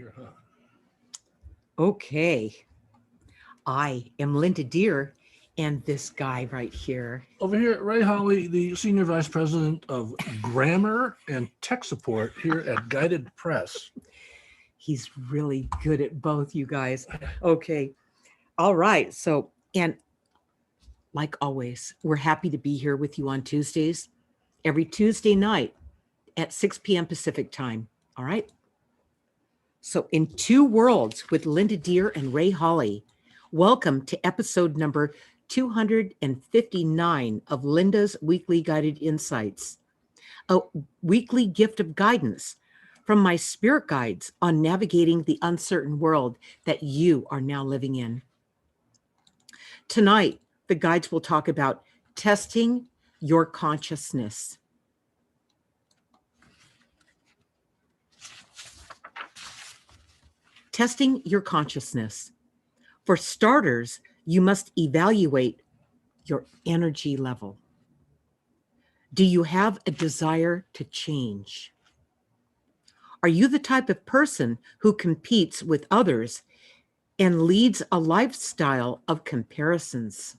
here, huh? Okay. I am Linda Deer, and this guy right here, Over here, Ray Holly, the Senior Vice President of Grammar and Tech Support here at Guided Press. he's really good at both, you guys. Okay. All right. So, and like always, we're happy to be here with you on Tuesdays, every Tuesday night at 6 p.m. Pacific time. All right. So, in Two Worlds with Linda Deer and Ray Holly, welcome to episode number 259 of Linda's Weekly Guided Insights, a weekly gift of guidance from my spirit guides on navigating the uncertain world that you are now living in. Tonight, the guides will talk about testing your consciousness. Testing your consciousness. For starters, you must evaluate your energy level. Do you have a desire to change? Are you the type of person who competes with others and leads a lifestyle of comparisons?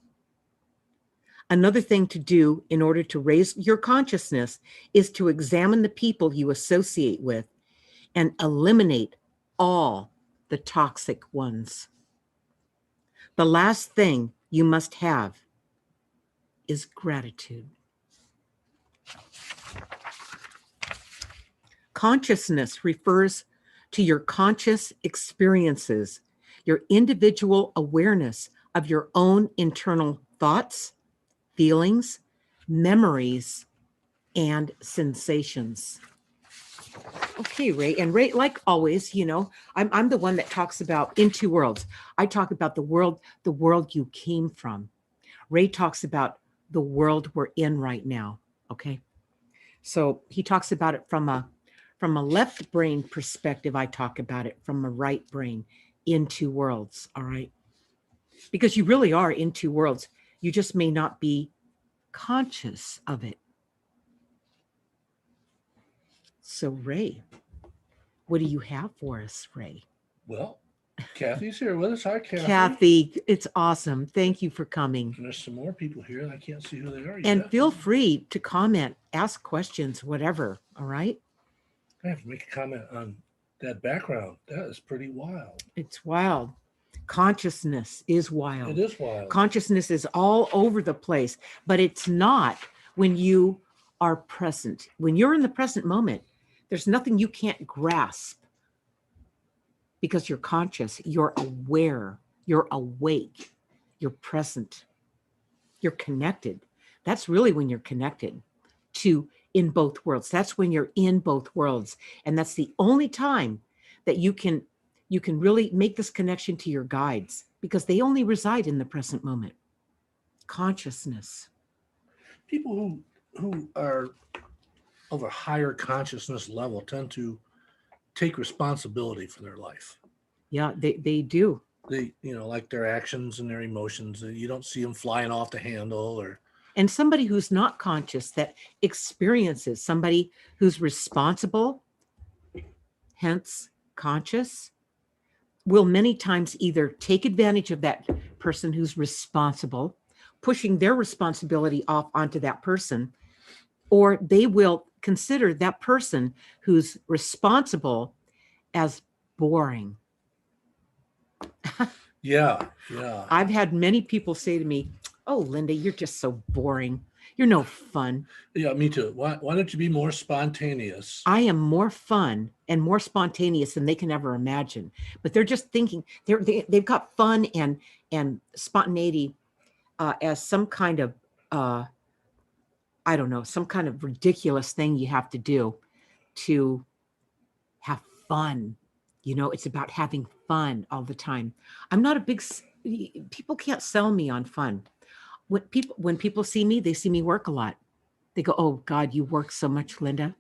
Another thing to do in order to raise your consciousness is to examine the people you associate with and eliminate all the toxic ones. The last thing you must have is gratitude. Consciousness refers to your conscious experiences, your individual awareness of your own internal thoughts, feelings, memories, and sensations. Okay, Ray. And Ray, like always, I'm the one that talks about in two worlds. I talk about the world you came from. Ray talks about the world we're in right now. Okay. So he talks about it from a left brain perspective. I talk about it from a right brain in two worlds. All right. Because you really are in two worlds. You just may not be conscious of it. So, Ray, what do you have for us, Ray? Well, Kathy's here with us. Hi, Kathy. Kathy, it's awesome. Thank you for coming. And there's some more people here, and I can't see who they are And yet. feel free to comment, ask questions, whatever. All right. I have to make a comment on that background. That is pretty wild. It's wild. Consciousness is wild. It is wild. Consciousness is all over the place, but it's not when you are present. When you're in the present moment, there's nothing you can't grasp because you're conscious, you're aware, you're awake, you're present, you're connected. That's really when you're connected to in both worlds. That's when you're in both worlds. And that's the only time that you can really make this connection to your guides because they only reside in the present moment. Consciousness. People who are of a higher consciousness level tend to take responsibility for their life. Yeah, they do. They, like their actions and their emotions. You don't see them flying off the handle or. And somebody who's not conscious that experiences, somebody who's responsible, hence conscious, will many times either take advantage of that person who's responsible, pushing their responsibility off onto that person, or they will consider that person who's responsible as boring. Yeah. I've had many people say to me, "Oh, Linda, you're just so boring. You're no fun." Yeah, me too. Why don't you be more spontaneous? I am more fun and more spontaneous than they can ever imagine. But they're just thinking they've got fun and spontaneity as some kind of I don't know, some kind of ridiculous thing you have to do to have fun. It's about having fun all the time. I'm not a big people can't sell me on fun. When people see me, they see me work a lot. They go, "Oh God, you work so much, Linda."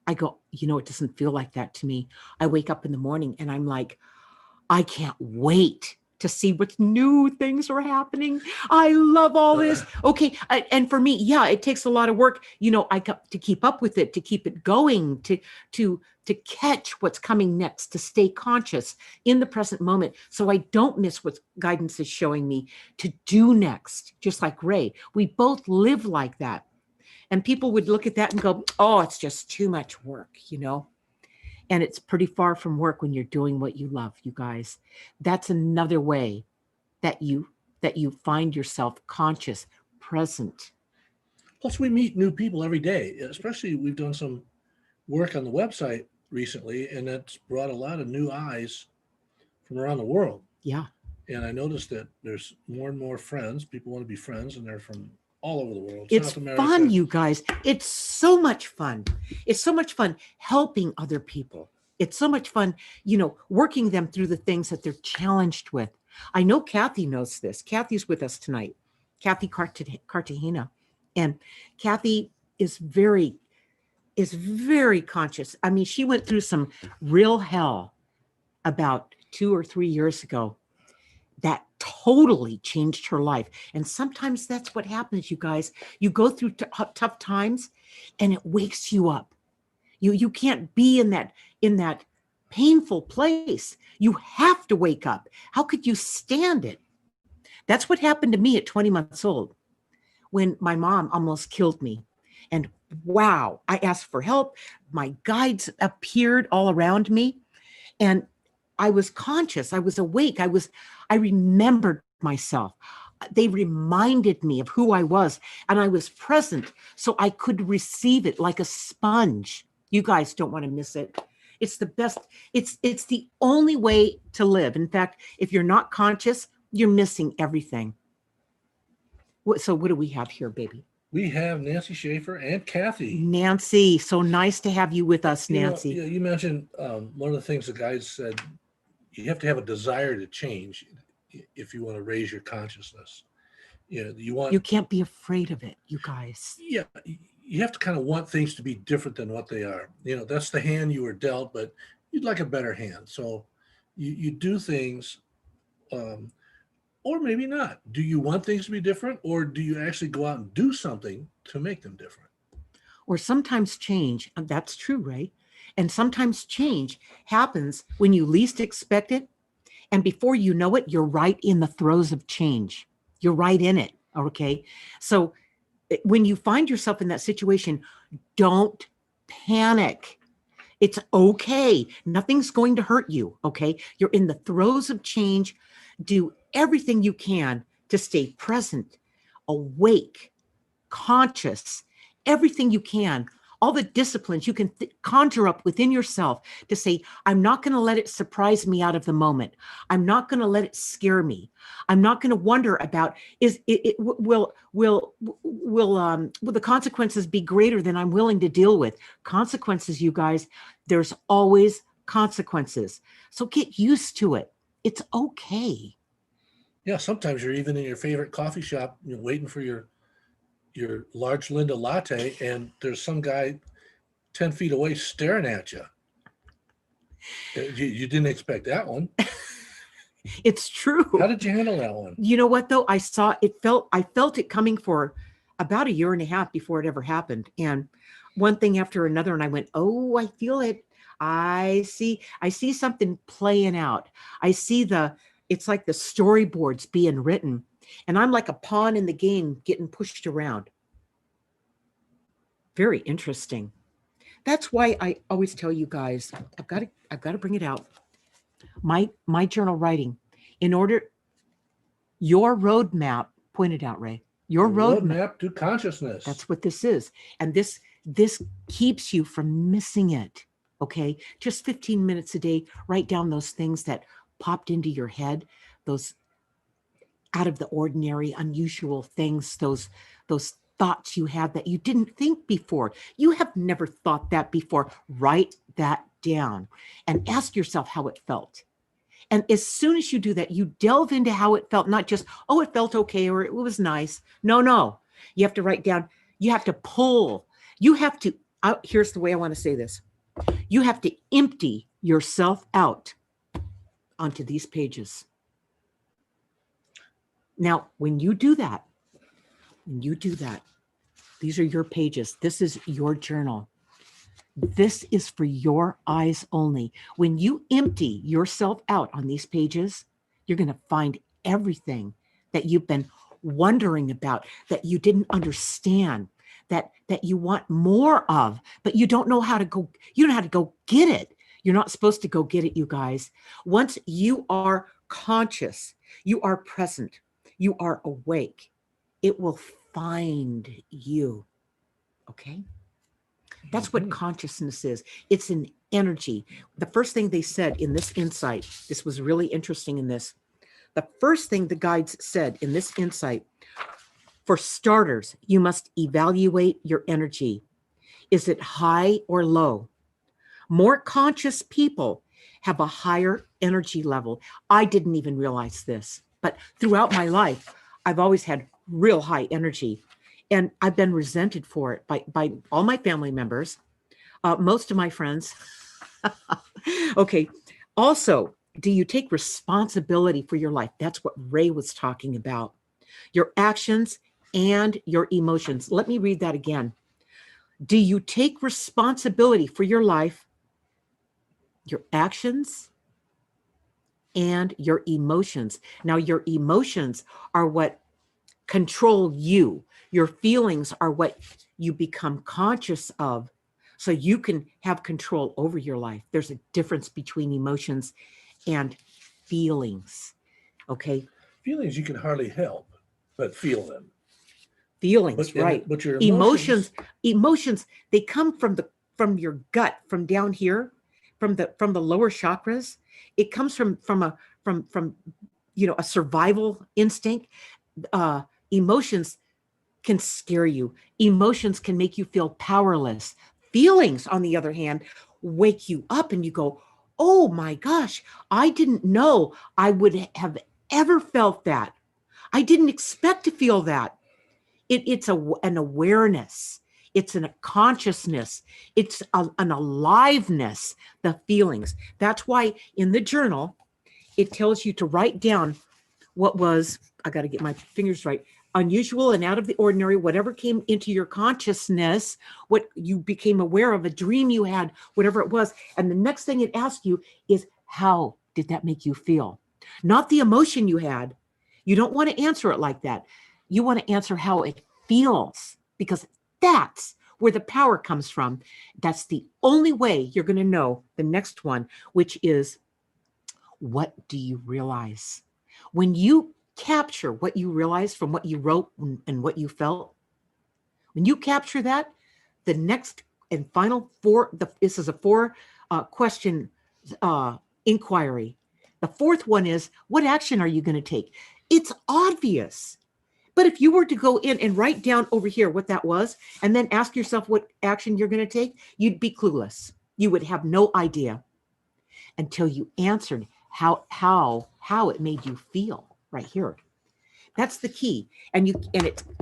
I go, "It doesn't feel like that to me." I wake up in the morning and I'm like, I can't wait to see what new things are happening. I love all this. Okay. And for me, yeah, it takes a lot of work. I got to keep up with it, to keep it going, to catch what's coming next, to stay conscious in the present moment. So I don't miss what guidance is showing me to do next. Just like Ray, we both live like that. And people would look at that and go, oh, it's just too much work, And it's pretty far from work when you're doing what you love, you guys. That's another way that you find yourself conscious, present. Plus, we meet new people every day, especially we've done some work on the website recently, and that's brought a lot of new eyes from around the world. Yeah. And I noticed that there's more and more friends. People want to be friends, and they're from all over the world. It's South America. fun, you guys. It's so much fun. It's so much fun helping other people. It's so much fun, working them through the things that they're challenged with. I know Kathy knows this. Kathy's with us tonight, Kathy Cartagena. And Kathy is very conscious. I mean, she went through some real hell about 2 or 3 years ago that totally changed her life. And sometimes that's what happens, you guys. You go through tough times and it wakes you up. You can't be in that painful place. You have to wake up. How could you stand it? That's what happened to me at 20 months old when my mom almost killed me. And wow, I asked for help. My guides appeared all around me. And I was conscious. I was awake. I remembered myself. They reminded me of who I was, and I was present so I could receive it like a sponge. You guys don't want to miss it. It's the best. It's the only way to live. In fact, if you're not conscious, you're missing everything. So what do we have here, baby? We have Nancy Schaefer and Kathy. Nancy, so nice to have you with us, Nancy. You mentioned one of the things the guys said, you have to have a desire to change if you want to raise your consciousness. You can't be afraid of it, you guys. Yeah, you have to kind of want things to be different than what they are. That's the hand you were dealt, but you'd like a better hand. So you do things, or maybe not. Do you want things to be different, or do you actually go out and do something to make them different? Or sometimes change, that's true, Ray. And sometimes change happens when you least expect it. And before you know it, you're right in the throes of change. You're right in it. Okay. So when you find yourself in that situation, don't panic. It's okay. Nothing's going to hurt you. Okay. You're in the throes of change. Do everything you can to stay present, awake, conscious, everything you can. All the disciplines you can conjure up within yourself to say, I'm not going to let it surprise me out of the moment. I'm not going to let it scare me. I'm not going to wonder about, will the consequences be greater than I'm willing to deal with? Consequences, you guys, there's always consequences. So get used to it. It's okay. Yeah, sometimes you're even in your favorite coffee shop, waiting for your large Linda latte, and there's some guy 10 feet away staring at you. You didn't expect that one. It's true. How did you handle that one? You know what, though? I felt it coming for about 1.5 years before it ever happened. And one thing after another, and I went, oh, I feel it. I see something playing out. It's like the storyboards being written. And I'm like a pawn in the game getting pushed around. Very interesting. That's why I always tell you guys, I've got to bring it out. My journal writing, your roadmap, point it out, Ray. Your roadmap to consciousness. That's what this is. And this keeps you from missing it. Okay. Just 15 minutes a day, write down those things that popped into your head, those out of the ordinary, unusual things, those thoughts you had that you didn't think before. You have never thought that before. Write that down and ask yourself how it felt. And as soon as you do that, you delve into how it felt, not just, oh, it felt okay, or it was nice. No. You have to write down, you have to pull, here's the way I want to say this. You have to empty yourself out onto these pages. Now, when you do that, these are your pages. This is your journal. This is for your eyes only. When you empty yourself out on these pages, you're going to find everything that you've been wondering about, that you didn't understand, that you want more of, but you don't know how to go, you don't know how to go get it. You're not supposed to go get it, you guys. Once you are conscious, you are present, you are awake, it will find you. Okay? That's what consciousness is. It's an energy. The first thing they said in this insight, this was really interesting in this. The first thing the guides said in this insight, for starters, you must evaluate your energy. Is it high or low? More conscious people have a higher energy level. I didn't even realize this, but throughout my life, I've always had real high energy. And I've been resented for it by all my family members, most of my friends. Okay. Also, do you take responsibility for your life? That's what Ray was talking about. Your actions and your emotions. Let me read that again. Do you take responsibility for your life, your actions, and your emotions? Now, your emotions are what control you. Your feelings are what you become conscious of, so you can have control over your life. There's a difference between emotions and feelings. Okay. Feelings you can hardly help but feel them. Feelings, right. But your Emotions, they come from your gut, from down here, from the lower chakras. It comes from a survival instinct. Emotions can scare you. Emotions can make you feel powerless. Feelings, on the other hand, wake you up and you go, oh my gosh, I didn't know I would have ever felt that. I didn't expect to feel that. It's an awareness. It's a consciousness. It's an aliveness, the feelings. That's why in the journal, it tells you to write down what was, I got to get my fingers right, unusual and out of the ordinary, whatever came into your consciousness, what you became aware of, a dream you had, whatever it was. And the next thing it asks you is, how did that make you feel? Not the emotion you had. You don't want to answer it like that. You want to answer how it feels, because that's where the power comes from. That's the only way you're going to know the next one, which is, what do you realize? When you capture what you realize from what you wrote and what you felt, when you capture that, the next and final this is a four question inquiry. The fourth one is, what action are you going to take? It's obvious. But if you were to go in and write down over here what that was, and then ask yourself what action you're going to take, you'd be clueless. You would have no idea until you answered how it made you feel right here. That's the key. And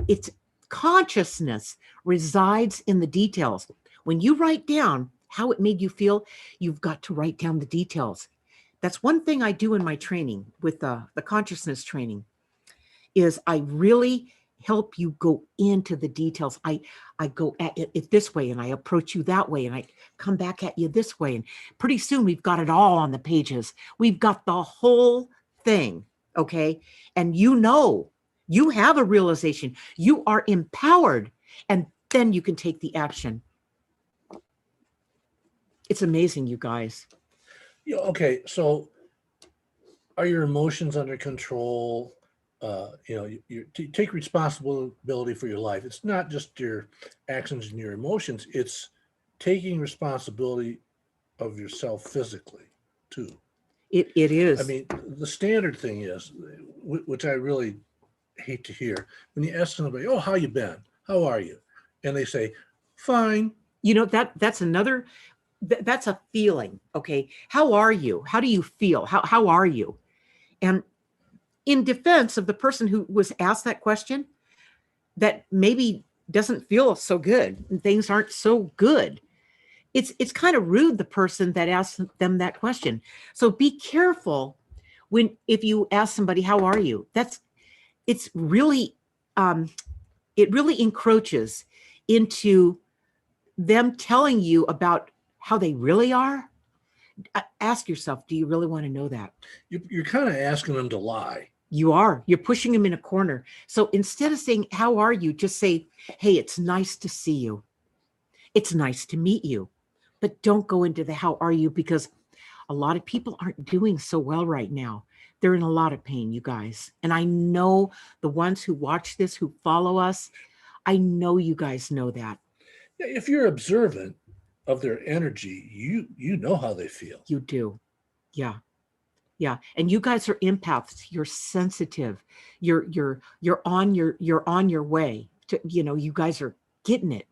it's consciousness resides in the details. When you write down how it made you feel, you've got to write down the details. That's one thing I do in my training with the consciousness training, is I really help you go into the details. I go at it this way, and I approach you that way, and I come back at you this way. And pretty soon we've got it all on the pages. We've got the whole thing. Okay. And you have a realization, you are empowered, and then you can take the action. It's amazing, you guys. Yeah, okay. So are your emotions under control? You take responsibility for your life. It's not just your actions and your emotions. It's taking responsibility of yourself physically too. It is. I mean, the standard thing is, which I really hate to hear, when you ask somebody, "Oh, how you been? How are you?" and they say, "Fine." That's another. That's a feeling. Okay, how are you? How do you feel? How are you? And in defense of the person who was asked that question, that maybe doesn't feel so good, and things aren't so good. It's kind of rude, the person that asked them that question. So be careful if you ask somebody, how are you? it's really, it really encroaches into them telling you about how they really are. Ask yourself, do you really want to know that? You're kind of asking them to lie. You're pushing them in a corner. So instead of saying, how are you? Just say, hey, it's nice to see you. It's nice to meet you. But don't go into the how are you, because a lot of people aren't doing so well right now. They're in a lot of pain, you guys. And I know the ones who watch this, who follow us, I know you guys know that. Yeah, if you're observant of their energy, you know how they feel. You do. Yeah. Yeah. And you guys are empaths. You're sensitive. You're on your way to, you guys are getting it.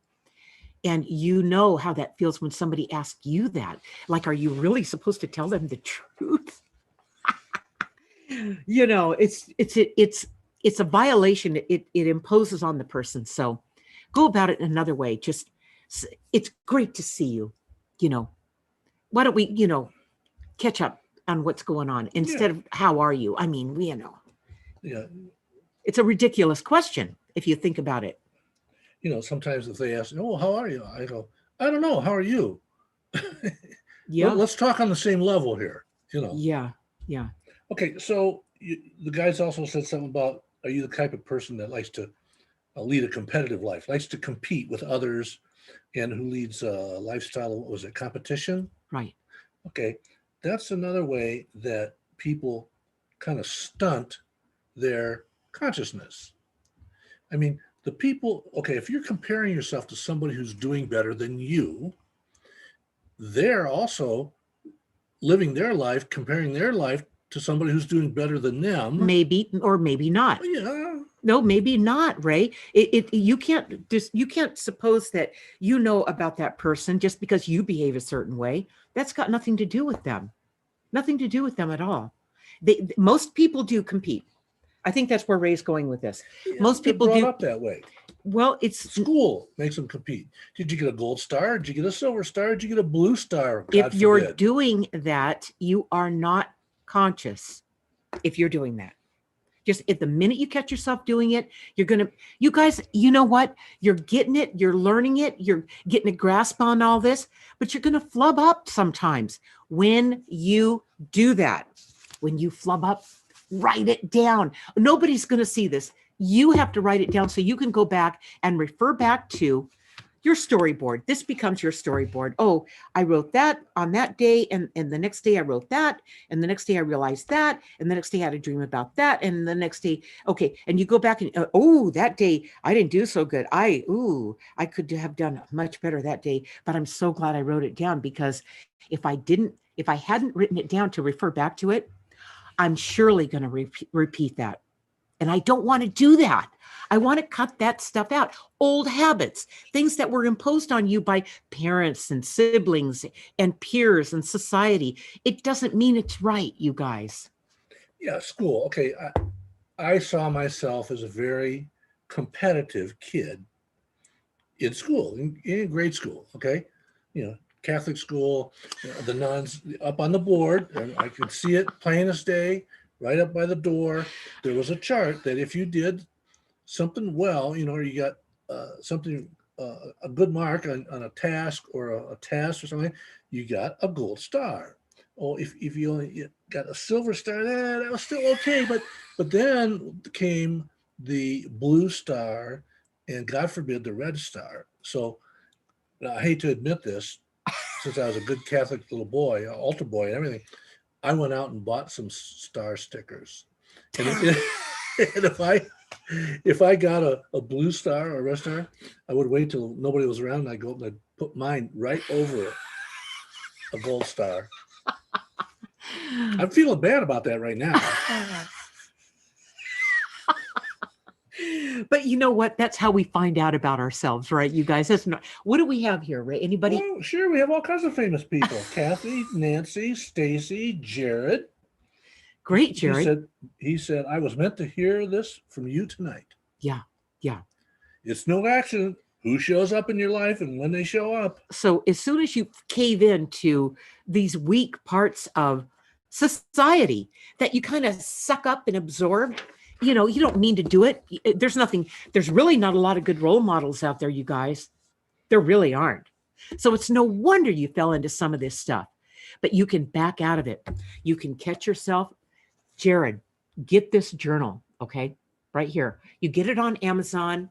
And you know how that feels when somebody asks you that. Like, are you really supposed to tell them the truth? It's a violation. It imposes on the person. So go about it another way. Just, it's great to see you. Why don't we, catch up on what's going on instead of how are you? I mean, Yeah. It's a ridiculous question if you think about it. Sometimes if they ask, oh, how are you? I go, I don't know. How are you? Yeah. Let's talk on the same level here. Yeah. Yeah. Okay. So the guys also said something about, are you the type of person that likes to lead a competitive life, likes to compete with others, and who leads a lifestyle of, what was it, competition? Right. Okay. That's another way that people kind of stunt their consciousness. I mean, the people, okay, if you're comparing yourself to somebody who's doing better than you, they're also living their life, comparing their life to somebody who's doing better than them. Maybe, or maybe not. Yeah. No, maybe not, Ray. You can't suppose that you know about that person just because you behave a certain way. That's got nothing to do with them. Nothing to do with them at all. Most people do compete. I think that's where Ray's going with this. Yeah, Most people brought do up that way. Well, it's School makes them compete. Did you get a gold star? Did you get a silver star? Did you get a blue star? God if you're forbid. doing that, you are not conscious. If you're doing that, just at the minute you catch yourself doing it, you guys, you know what? You're getting it. You're learning it. You're getting a grasp on all this, but you're going to flub up sometimes when you do that. When you flub up, write it down. Nobody's going to see this. You have to write it down so you can go back and refer back to your storyboard. This becomes your storyboard. Oh, I wrote that on that day. And the next day I wrote that. And the next day I realized that. And the next day I had a dream about that. And the next day, okay. And you go back and, that day I didn't do so good. I could have done much better that day, but I'm so glad I wrote it down, because if I hadn't written it down to refer back to it, I'm surely going to repeat that. And I don't want to do that. I want to cut that stuff out. Old habits, things that were imposed on you by parents and siblings and peers and society. It doesn't mean it's right, you guys. Yeah, school. Okay. I saw myself as a very competitive kid in school, in grade school. Okay. Catholic school, the nuns up on the board, and I could see it plain as day, right up by the door. There was a chart that if you did something well, or you got something, a good mark on a task or a test or something, you got a gold star. Oh, if you only got a silver star, that was still okay. But then came the blue star, and God forbid the red star. So I hate to admit this, since I was a good Catholic little boy, altar boy and everything, I went out and bought some star stickers. And, and if I got a blue star or a red star, I would wait till nobody was around, and I'd go up and I'd put mine right over a gold star. I'm feeling bad about that right now. But you know what? That's how we find out about ourselves, right, you guys? That's not. What do we have here, Ray? Anybody? Well, sure, we have all kinds of famous people: Kathy, Nancy, Stacy, Jared. Great, Jared. He said, I was meant to hear this from you tonight. Yeah. It's no accident who shows up in your life and when they show up. So as soon as you cave into these weak parts of society that you kind of suck up and absorb, you know, you don't mean to do it. There's really not a lot of good role models out there, you guys. There really aren't. So it's no wonder you fell into some of this stuff, but you can back out of it. You can catch yourself. Jared, get this journal, okay? Right here. You get it on Amazon.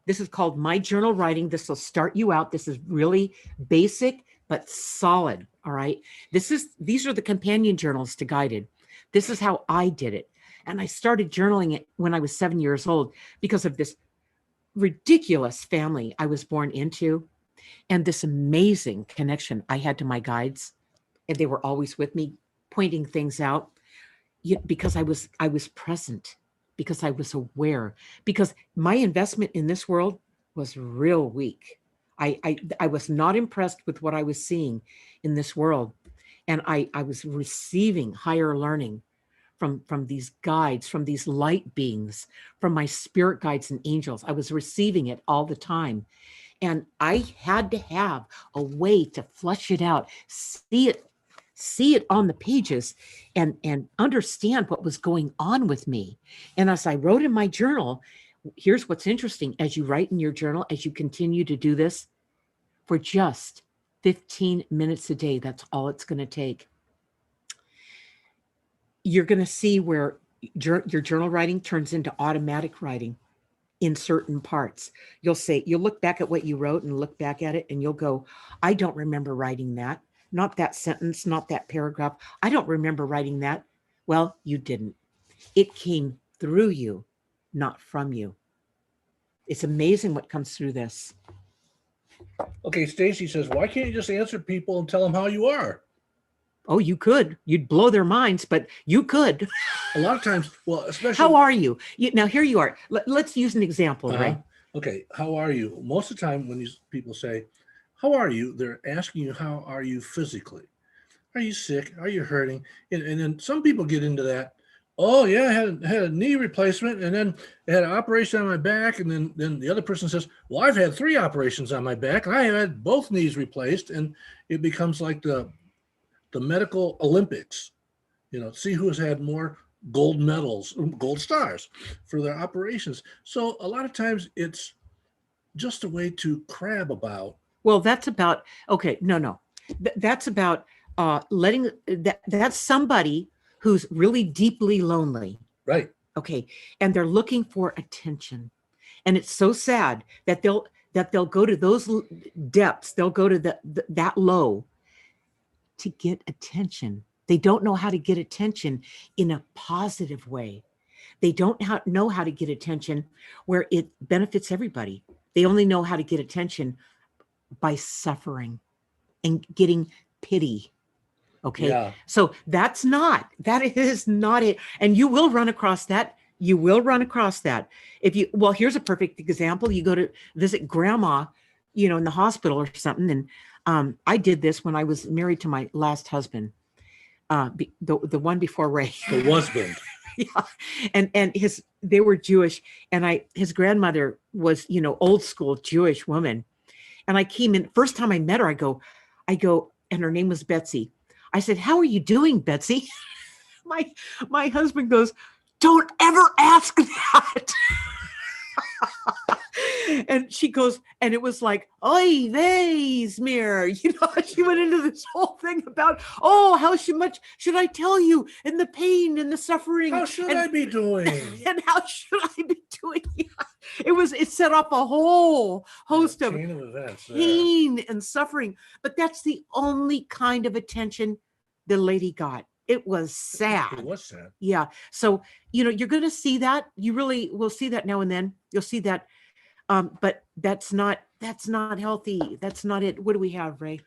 This is called My Journal Writing. This will start you out. This is really basic, but solid, all right? These are the companion journals to Guided. This is how I did it. And I started journaling it when I was 7 years old because of this ridiculous family I was born into and this amazing connection I had to my guides. And they were always with me, pointing things out because I was present, because I was aware, because my investment in this world was real weak. I was not impressed with what I was seeing in this world. And I was receiving higher learning from these guides, from these light beings, from my spirit guides and angels. I was receiving it all the time. And I had to have a way to flush it out, see it on the pages and understand what was going on with me. And as I wrote in my journal, here's what's interesting. As you write in your journal, as you continue to do this for just 15 minutes a day, that's all it's going to take. You're going to see where your journal writing turns into automatic writing in certain parts. You'll look back at what you wrote and look back at it and you'll go, I don't remember writing that. Not that sentence, not that paragraph. I don't remember writing that. Well, you didn't. It came through you, not from you. It's amazing what comes through this. Okay, Stacy says, why can't you just answer people and tell them how you are? Oh, you could. You'd blow their minds, but you could. A lot of times, well, especially. How are you? Now, here you are. Let's use an example, right? Okay, how are you? Most of the time when these people say, how are you? They're asking you, how are you physically? Are you sick? Are you hurting? And then some people get into that. Oh yeah, I had a knee replacement, and then I had an operation on my back, and then the other person says, well, I've had 3 operations on my back, and I have had both knees replaced, and it becomes like the medical Olympics. You know, see who has had more gold medals, gold stars for their operations. So a lot of times it's just a way to crab about. Well, that's about, okay, no. That's about letting, that's somebody who's really deeply lonely. Right. Okay. And they're looking for attention. And it's so sad that they'll go to those depths. They'll go to that low to get attention. They don't know how to get attention in a positive way. They don't know how to get attention where it benefits everybody. They only know how to get attention by suffering and getting pity. Okay. Yeah. So that is not it. And you will run across that. You will run across that. Here's a perfect example. You go to visit grandma, in the hospital or something. And I did this when I was married to my last husband, the one before Ray. The husband. Yeah. And they were Jewish, and his grandmother was, old school Jewish woman. And I came in, first time I met her, I go, and her name was Betsy. I said, how are you doing, Betsy? My husband goes, don't ever ask that. And she goes, and it was like, oy vey, smear. She went into this whole thing about, how much should I tell you? And the pain and the suffering. How should I be doing? And how should I be doing? It set off a whole host of chain of events, pain and suffering. But that's the only kind of attention the lady got. It was sad. It was sad. Yeah. So, you're going to see that. You really will see that now and then. You'll see that. But that's not healthy. That's not it. What do we have, Ray?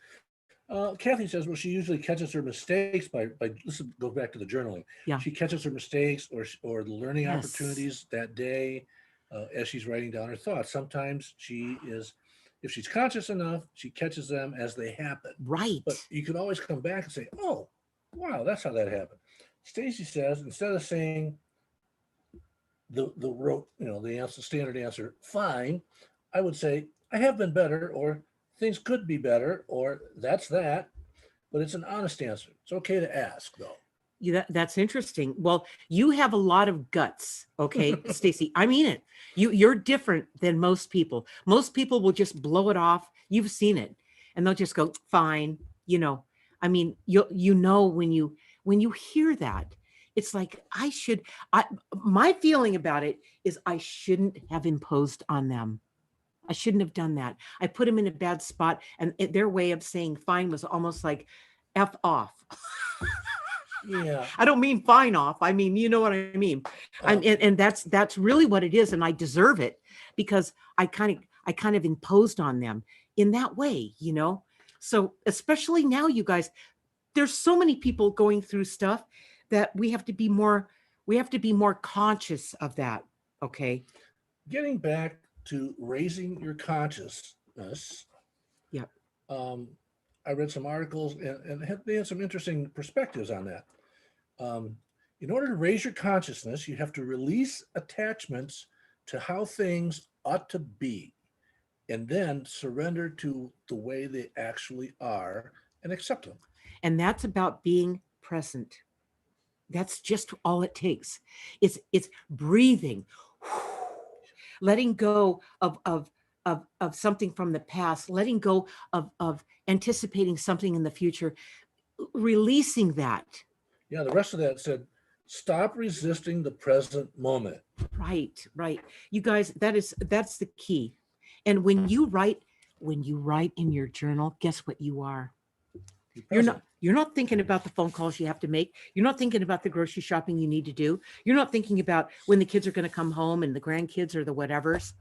Kathy says, well, she usually catches her mistakes by listen, go back to the journaling. Yeah. She catches her mistakes or the learning Yes. opportunities that day as she's writing down her thoughts. Sometimes if she's conscious enough, she catches them as they happen. Right. But you can always come back and say, oh, wow, that's how that happened. Stacy says, instead of saying the answer, standard answer, fine, I would say, I have been better, or things could be better, or that's that. But it's an honest answer. It's okay to ask, though. That's interesting. Well, you have a lot of guts, okay, Stacy. I mean it. You're different than most people. Most people will just blow it off. You've seen it, and they'll just go, "Fine." You know, I mean, you know when you hear that, it's like I should. I My feeling about it is I shouldn't have imposed on them. I shouldn't have done that. I put them in a bad spot, and their way of saying fine was almost like "f off." Yeah. I don't mean fine off. I mean, you know what I mean. Um, And that's really what it is, and I deserve it because I kind of imposed on them in that way, you know. So especially now, you guys, there's so many people going through stuff that we have to be more conscious of that. Okay. Getting back to raising your consciousness, Yeah. um, I read some articles they had some interesting perspectives on that. Um, in order to raise your consciousness, you have to release attachments to how things ought to be, and then surrender to the way they actually are and accept them. And that's about being present. That's just all it takes. It's breathing, letting go of something from the past, letting go of anticipating something in the future, releasing that. Yeah, the rest of that said, stop resisting the present moment. Right, right. You guys, that's the key. And when you write in your journal, guess what you are? Be present. You're not thinking about the phone calls you have to make. You're not thinking about the grocery shopping you need to do. You're not thinking about when the kids are going to come home and the grandkids or the whatevers.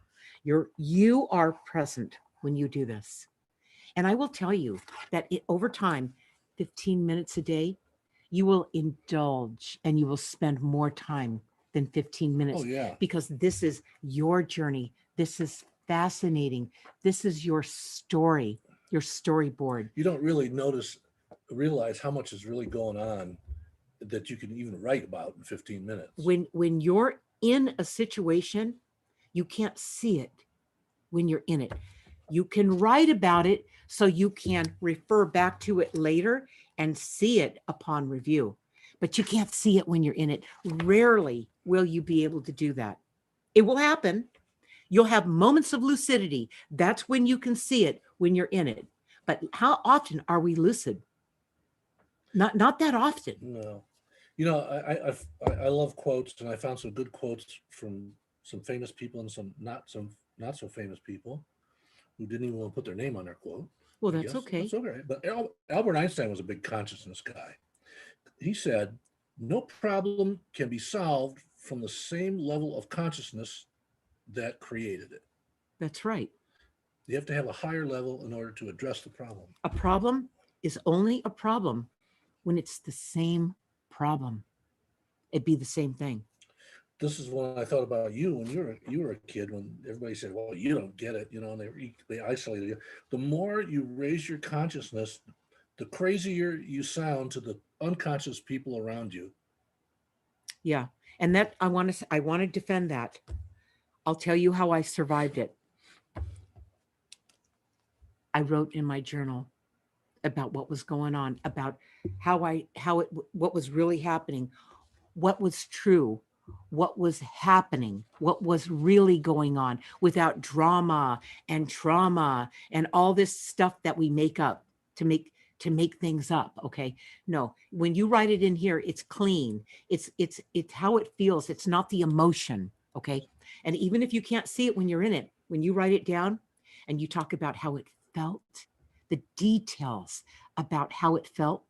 You are present when you do this. And I will tell you that over time, 15 minutes a day, you will indulge and you will spend more time than 15 Oh, minutes yeah. because this is your journey. This is fascinating. This is your storyboard. You don't really realize how much is really going on that you can even write about in 15 minutes. When you're in a situation, you can't see it when you're in it. You can write about it so you can refer back to it later and see it upon review, but you can't see it when you're in it. Rarely will you be able to do that. It will happen. You'll have moments of lucidity. That's when you can see it when you're in it. But how often are we lucid? Not that often. No. You know, I love quotes, and I found some good quotes from some famous people and some not so famous people who didn't even want to put their name on their quote. Well, I that's guess okay. that's okay. But Albert Einstein was a big consciousness guy. He said, "No problem can be solved from the same level of consciousness that created it. That's right. You have to have a higher level in order to address the problem." A problem is only a problem when it's the same problem. It'd be the same thing. This is when I thought about you when you were a kid, when everybody said, "Well, you don't get it," and they isolated you. The more you raise your consciousness, the crazier you sound to the unconscious people around you. Yeah. And that I want to defend that. I'll tell you how I survived it. I wrote in my journal about what was going on, about what was really happening, what was true, what was happening, what was really going on without drama and trauma and all this stuff that we make up to make things up. Okay. No, when you write it in here, it's clean. It's how it feels. It's not the emotion. Okay. And even if you can't see it when you're in it, when you write it down and you talk about how it felt, the details about how it felt,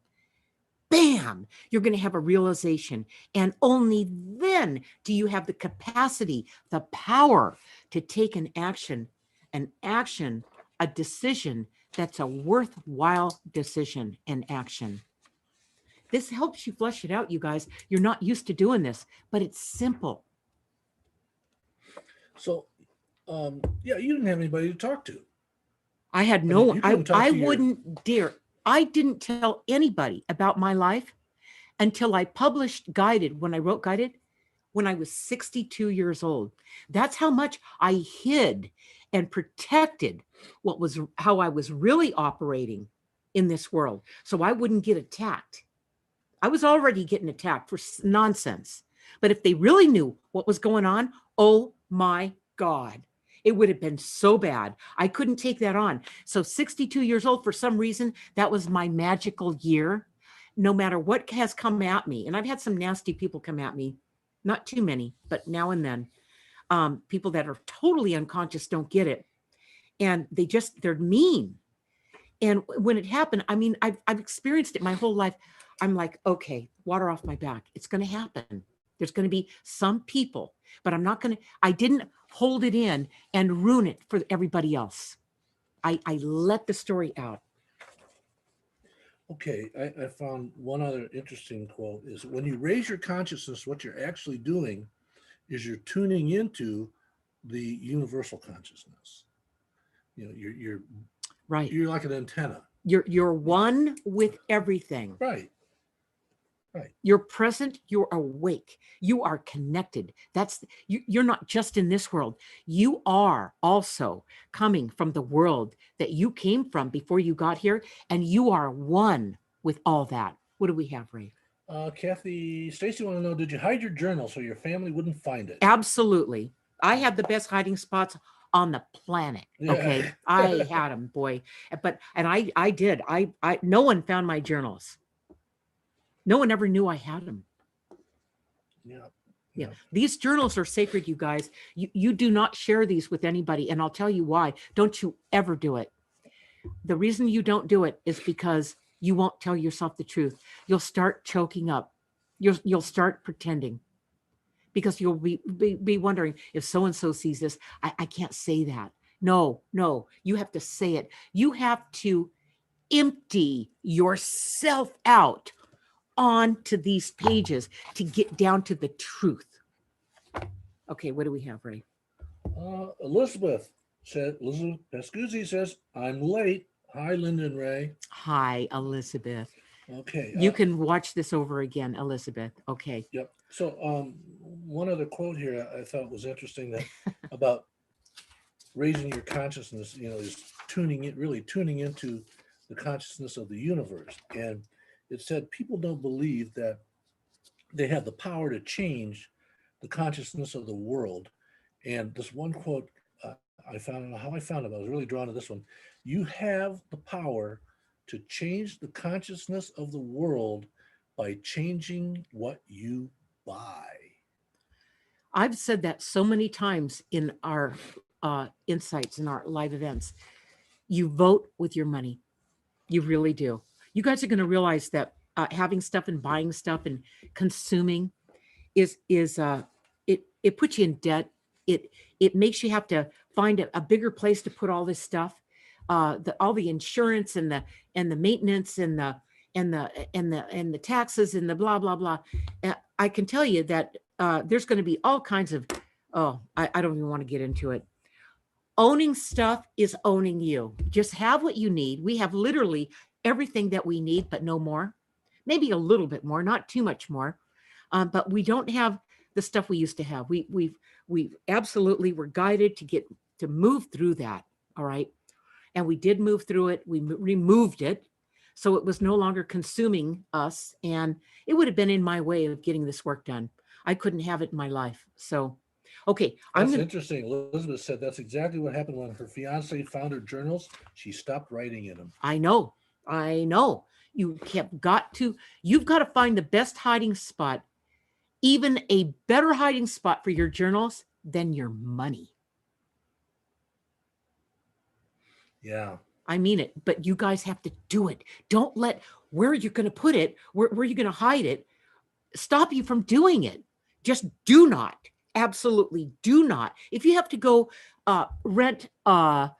bam, you're going to have a realization. And only then do you have the capacity, the power to take an action, a decision that's a worthwhile decision and action. This helps you flesh it out, you guys. You're not used to doing this, but it's simple. So, yeah, you didn't have anybody to talk to. I had I no mean, one. you couldn't talk I to your. wouldn't dare. I didn't tell anybody about my life until I published Guided, when I wrote Guided, when I was 62 years old. That's how much I hid and protected how I was really operating in this world. So I wouldn't get attacked. I was already getting attacked for nonsense. But if they really knew what was going on, oh my God, it would have been so bad. I couldn't take that on. So 62 years old, for some reason, that was my magical year. No matter what has come at me, and I've had some nasty people come at me, not too many, but now and then, people that are totally unconscious don't get it. And they're mean. And when it happened, I mean, I've experienced it my whole life. I'm like, okay, water off my back. It's going to happen. There's going to be some people, but I didn't hold it in and ruin it for everybody else. I let the story out. Okay, I found one other interesting quote is when you raise your consciousness, what you're actually doing is you're tuning into the universal consciousness. You know, Right. You're like an antenna. You're one with everything. Right. Right. You're present, you're awake, you are connected. You're not just in this world. You are also coming from the world that you came from before you got here, and you are one with all that. What do we have, Ray? Kathy, Stacy want to know, did you hide your journal so your family wouldn't find it? Absolutely. I had the best hiding spots on the planet. Okay. Yeah. I had them, boy. I did. No one found my journals. No one ever knew I had them. Yeah. These journals are sacred, you guys. You do not share these with anybody. And I'll tell you why. Don't you ever do it. The reason you don't do it is because you won't tell yourself the truth. You'll start choking up. You'll start pretending because you'll be wondering if so-and-so sees this. I can't say that. No, you have to say it. You have to empty yourself out onto these pages to get down to the truth. Okay, what do we have, Ray? Elizabeth Pescuzzi says, I'm late. Hi, Linda and Ray. Hi, Elizabeth. Okay. You can watch this over again, Elizabeth. Okay. Yep. So one other quote here I thought was interesting that about raising your consciousness, is really tuning into the consciousness of the universe. And it said people don't believe that they have the power to change the consciousness of the world. And this one quote I found, I don't know how I found it, but I was really drawn to this one. You have the power to change the consciousness of the world by changing what you buy. I've said that so many times in our insights, in our live events. You vote with your money. You really do. You guys are going to realize that having stuff and buying stuff and consuming it puts you in debt. It makes you have to find a bigger place to put all this stuff, all the insurance and the maintenance and the taxes and the blah blah blah. I can tell you that there's going to be all kinds of I don't even want to get into it. Owning stuff is owning you. Just have what you need. We have literally everything that we need, but no more. Maybe a little bit more, not too much more. But we don't have the stuff we used to have. We absolutely were guided to move through that. All right. And we did move through it. We removed it. So it was no longer consuming us. And it would have been in my way of getting this work done. I couldn't have it in my life. So, okay. That's interesting. Elizabeth said that's exactly what happened when her fiance found her journals. She stopped writing in them. I know. You've got to find the best hiding spot, even a better hiding spot for your journals than your money. Yeah. I mean it, but you guys have to do it. Don't let where you're going to put it, where you're going to hide it, stop you from doing it. Just do not. Absolutely do not. If you have to go rent a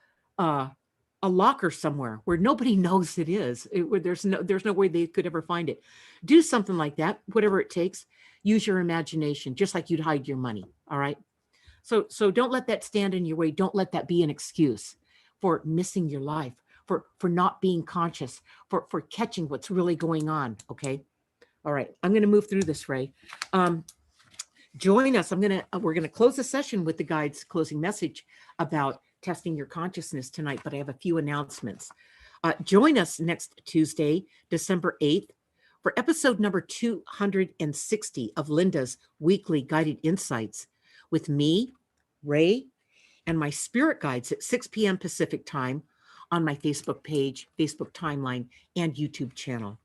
locker somewhere where nobody knows it is, where there's no way they could ever find it, do something like that, whatever it takes. Use your imagination, just like you'd hide your money. All right. So don't let that stand in your way. Don't let that be an excuse for missing your life, for not being conscious, for catching what's really going on. Okay. All right. I'm going to move through this, Ray. Join us. We're going to close the session with the guide's closing message about testing your consciousness tonight, but I have a few announcements. Join us next Tuesday, December 8th, For episode number 260 of Linda's weekly guided insights with me, Ray, and my spirit guides at 6 p.m. Pacific time on my Facebook page, Facebook timeline, and YouTube channel.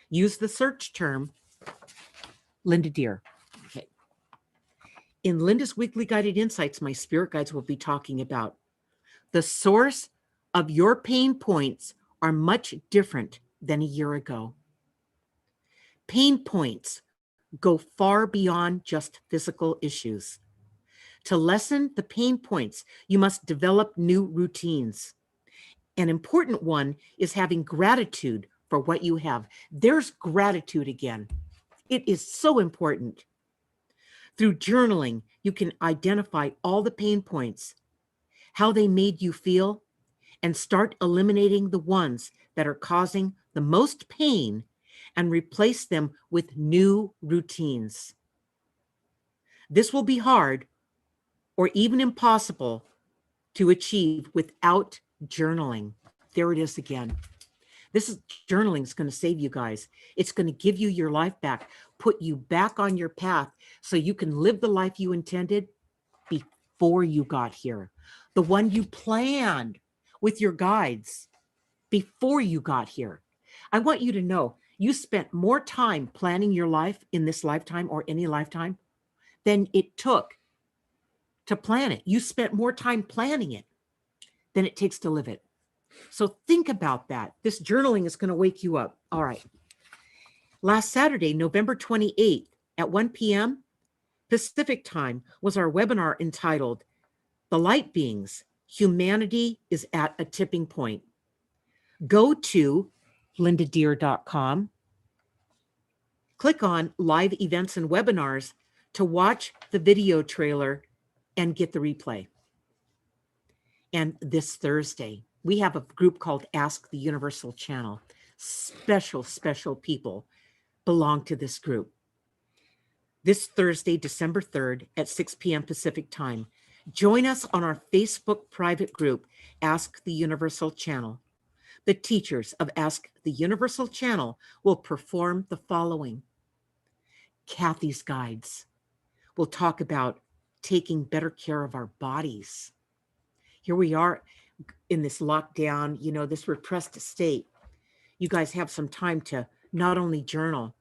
Use the search term Linda Deer. Okay. In Linda's weekly guided insights, my spirit guides will be talking about the source of your pain points are much different than a year ago. Pain points go far beyond just physical issues. To lessen the pain points, you must develop new routines. An important one is having gratitude for what you have. There's gratitude again. It is so important. Through journaling, you can identify all the pain points, how they made you feel, and start eliminating the ones that are causing the most pain and replace them with new routines. This will be hard or even impossible to achieve without journaling. There it is again. Journaling is going to save you guys. It's going to give you your life back, put you back on your path so you can live the life you intended before you got here. The one you planned with your guides before you got here. I want you to know you spent more time planning your life in this lifetime or any lifetime than it took to plan it. You spent more time planning it than it takes to live it. So think about that. This journaling is going to wake you up. All right. Last Saturday, November 28th at 1 p.m. Pacific time was our webinar entitled The Light Beings, Humanity is at a Tipping Point. Go to lindadeer.com, click on live events and webinars to watch the video trailer and get the replay. And this Thursday, we have a group called Ask the Universal Channel. Special people belong to this group. This Thursday, December 3rd at 6 p.m. Pacific time, join us on our Facebook private group, Ask the Universal Channel. The teachers of Ask the Universal Channel will perform the following. Kathy's guides will talk about taking better care of our bodies. Here we are in this lockdown, this repressed state. You guys have some time to not only journal,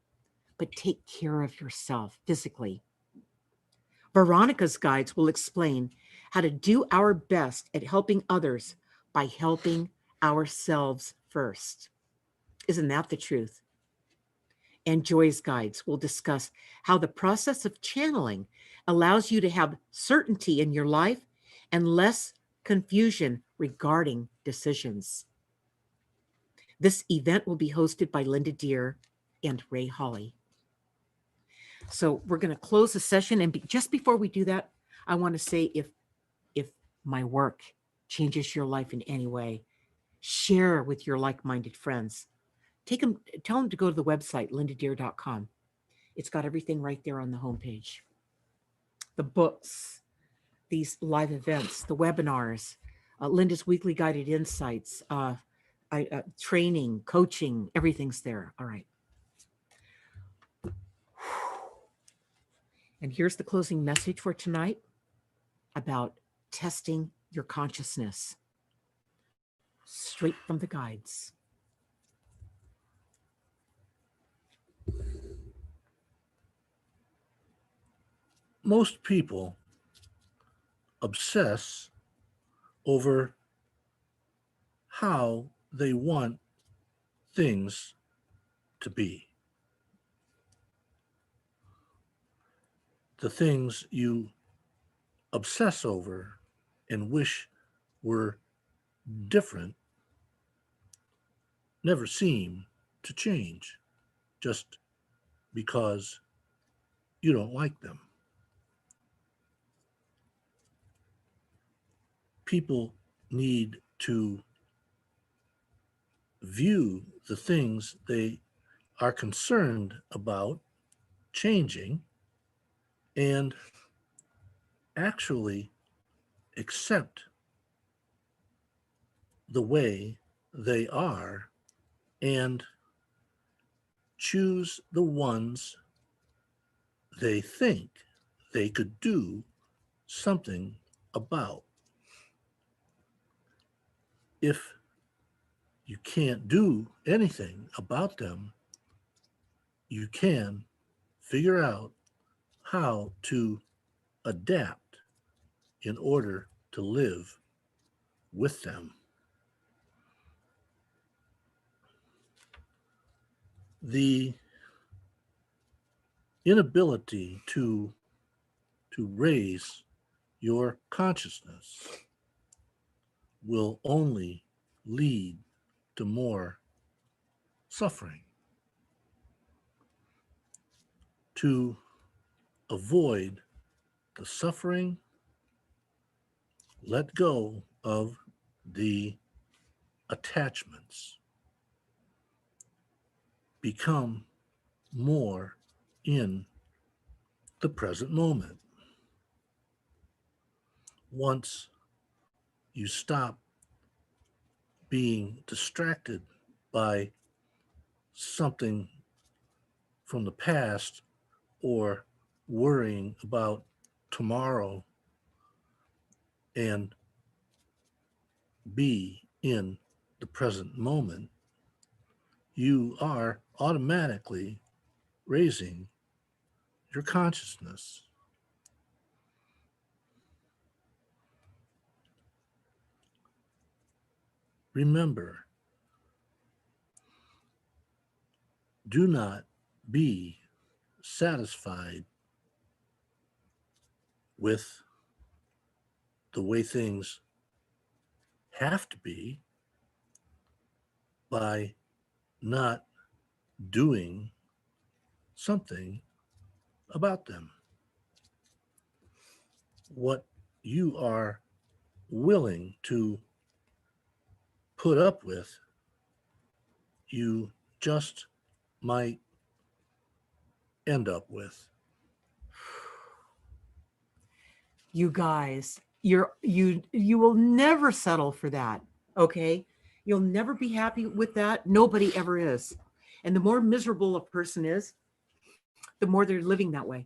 but take care of yourself physically. Veronica's guides will explain how to do our best at helping others by helping ourselves first. Isn't that the truth? And Joy's guides will discuss how the process of channeling allows you to have certainty in your life and less confusion regarding decisions. This event will be hosted by Linda Deer and Ray Holly. So we're going to close the session. And just before we do that, I want to say if my work changes your life in any way, share with your like-minded friends. Tell them to go to the website, lindadeer.com. It's got everything right there on the homepage. The books, these live events, the webinars, Linda's weekly guided insights, training, coaching, everything's there. All right. And here's the closing message for tonight about testing your consciousness. Straight from the guides. Most people obsess over how they want things to be. The things you obsess over and wish were different never seem to change just because you don't like them. People need to view the things they are concerned about changing and actually accept the way they are and choose the ones they think they could do something about. If you can't do anything about them, you can figure out how to adapt in order to live with them. The inability to raise your consciousness will only lead to more suffering. To avoid the suffering, let go of the attachments. Become more in the present moment. Once you stop being distracted by something from the past or worrying about tomorrow and be in the present moment, you are automatically raising your consciousness. Remember, do not be satisfied with the way things have to be by not doing something about them. What you are willing to put up with, you just might end up with. You guys, you will never settle for that. Okay. You'll never be happy with that. Nobody ever is. And the more miserable a person is, the more they're living that way.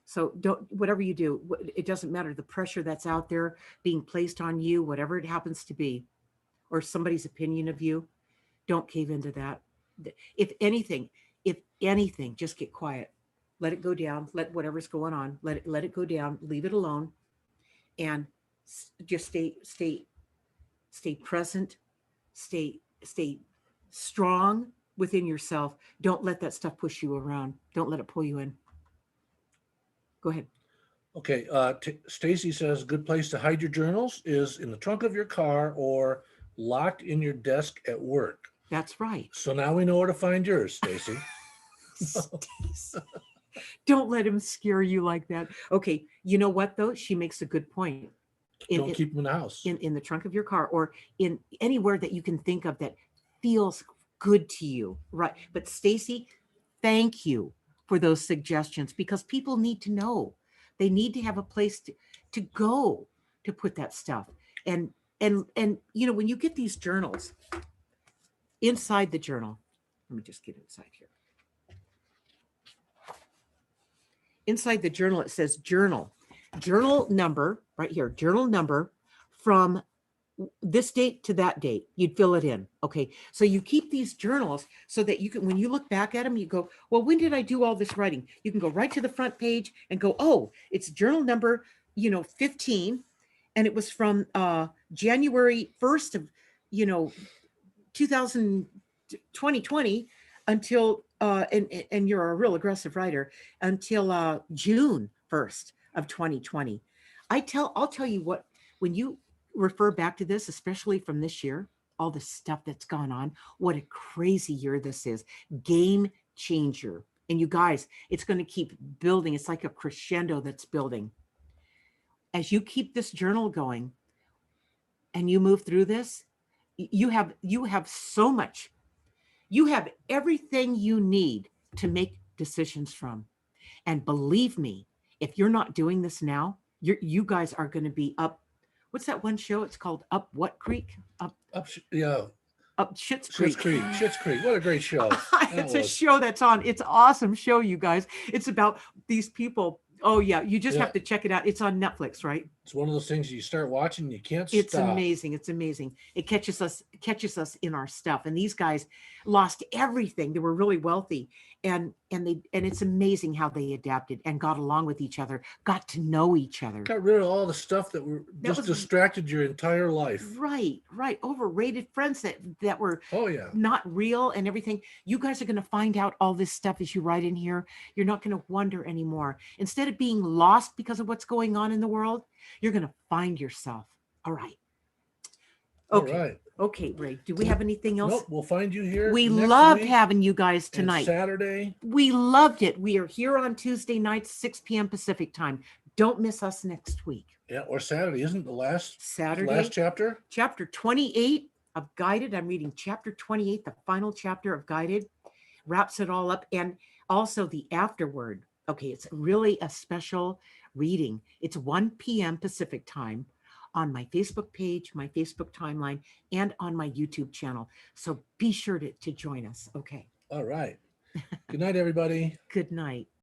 So don't, whatever you do, it doesn't matter the pressure that's out there being placed on you, whatever it happens to be, or somebody's opinion of you, don't cave into that. If anything, just get quiet. Let it go down. Let whatever's going on, let it go down, leave it alone, and just stay present, stay strong within yourself. Don't let that stuff push you around. Don't let it pull you in. Go ahead. Okay, Stacy says, good place to hide your journals is in the trunk of your car or locked in your desk at work. That's right. So now we know where to find yours, Stacy. Don't let him scare you like that. Okay, you know what though? She makes a good point. Don't keep them in the house. In the trunk of your car or in anywhere that you can think of that feels good to you, right? But Stacy, thank you for those suggestions because people need to know. They need to have a place to go to put that stuff. And you know, when you get these journals, inside the journal, let me just get inside here. Inside the journal, it says journal number right here, journal number from this date to that date. You'd fill it in. Okay. So you keep these journals so that you can, when you look back at them, you go, well, when did I do all this writing? You can go right to the front page and go, oh, it's journal number, 15. And it was from January 1st of, 2020 until and you're a real aggressive writer until June 1st of 2020. I'll tell you what, when you refer back to this, especially from this year, all the stuff that's gone on, what a crazy year this is. Game changer. And you guys, it's going to keep building. It's like a crescendo that's building. As you keep this journal going and you move through this, you have so much. You have everything you need to make decisions from. And believe me, if you're not doing this now, you guys are going to be up. What's that one show? It's called Up What Creek? Yeah. Schitt's Schitt's Creek. Creek. Schitt's Creek. What a great show. It's a show that's on. It's an awesome show, you guys. It's about these people. Oh yeah, you just Yeah. have to check it out. It's on Netflix, right? It's one of those things you start watching, you can't It's stop. amazing. It's amazing. It catches us in our stuff. And these guys lost everything. They were really wealthy, and it's amazing how they adapted and got along with each other, got to know each other. Got rid of all the stuff that were That just was- distracted your entire life. Right. Overrated friends that were Oh yeah. not real and everything. You guys are going to find out all this stuff as you write in here. You're not going to wonder anymore. Instead of being lost because of what's going on in the world, you're going to find yourself. All right. Okay. All right. Okay, Ray. Do we have anything else? Nope. We'll find you here. We next loved week having you guys and tonight. Saturday. We loved it. We are here on Tuesday nights, 6 p.m. Pacific time. Don't miss us next week. Yeah, or Saturday. Isn't the last Saturday, chapter? chapter 28 of Guided. I'm reading chapter 28, the final chapter of Guided. Wraps it all up. And also the afterword. Okay, it's really a special reading. It's 1 p.m. Pacific time on my Facebook page, my Facebook timeline, and on my YouTube channel. So be sure to join us. Okay. All right. Good night, everybody. Good night.